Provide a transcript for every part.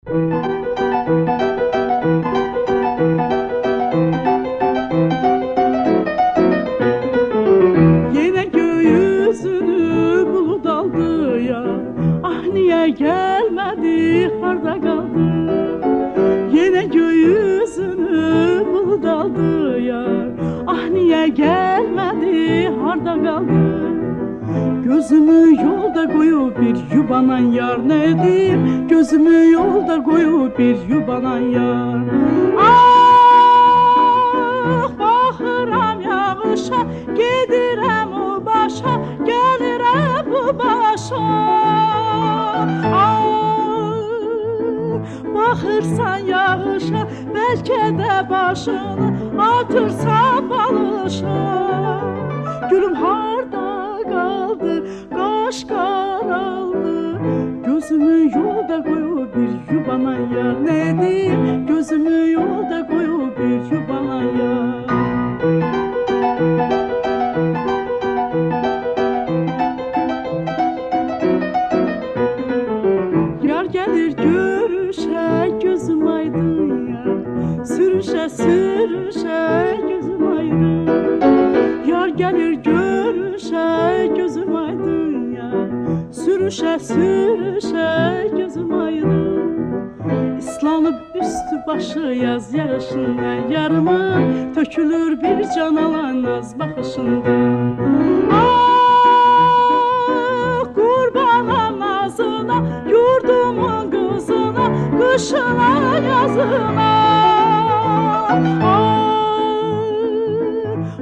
Yine göğüsünü bulut aldı ya, ah niye gelmedi, harda kaldı. Yine göğüsünü bulut aldı ya, ah niye gelmedi, harda kaldı. Gözümü yolda koyup bir yubanan yar, ne diyeyim? Gözümü yolda koyup bir yubanan yar. Ah bakıram yağışa, gidirem o başa, gelirem bu başa. Ah bakırsan yağışa, belki de başını atırsan balışa. Gülüm harda kaldı, kaş karaldı. Gözümü yolda koyup bir yubanan yar, ne diyeyim? Gözümü yolda koyup bir yubanan yar. Yar gelir görüşe, gözüm aydın ya. Sürüşe sürüşe, gözüm aydın. Yar gelir görüşe, gözüm aydın ya. Sürüşe sürüşe, gözüm aydın. İslanıp üstü başı yaz yarışından, yarımın tökülür bir can alan naz bakışından. Ah kurbanam nazına, yurdumun kızına, kışına yazına.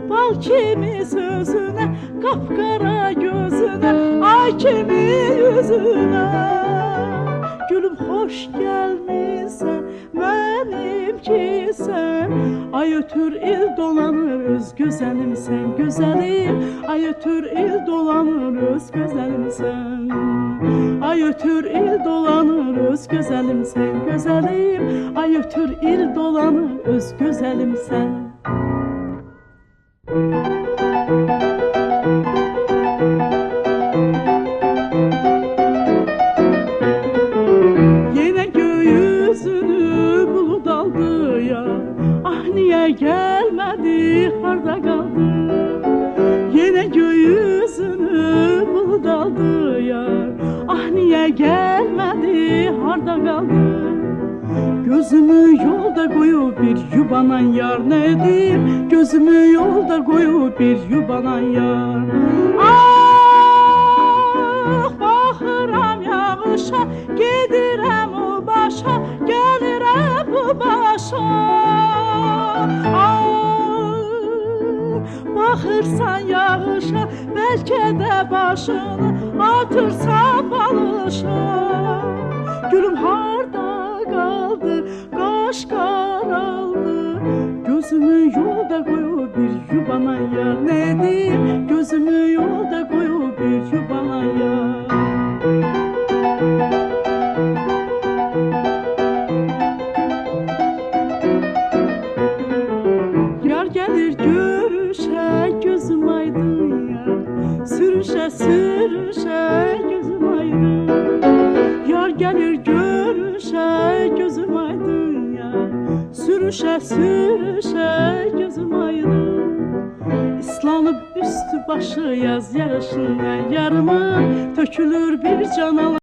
Bal kimi sözüne, kapkara gözüne, ay kimi yüzüne. Gülüm hoş gelmişsen, benimki sen. Ay ötür il dolanır öz güzelim sen, güzelim. Ay ötür il dolanır öz güzelim sen. Ay ötür il dolanır öz güzelim sen, güzelim. Ay ötür il dolanır öz güzelim sen. Yine göğüsünü bulut aldı ya, ah niye gelmedi, harda kaldı. Yine göğüsünü bulut aldı ya, ah niye gelmedi, harda kaldı. Gözümü yolda koyup bir yubanan yar, ne diyeyim? Gözümü yolda koyup bir yubanan yar. Ah bakıram yağışa, gidirem o başa, gelirem bu başa. Ah bakırsan yağışa, belki de başını atırsan balışa. Gülüm harda kaldı, kaş karaldı. Gözümü yolda koyup bir yubanan yar, ne diyeyim? Gözümü yolda koyup bir yubanan yar. Yar gelir görüşe, gözüm aydın ya. Sürüşe sürüşe, gözüm aydın. Yar gelir görüşe, gözüm aydın ya. Sürüşe sürüşe, gözüm aydın. İslanıp üstü başı yaz yarışından, yarımın tökülür bir can alan.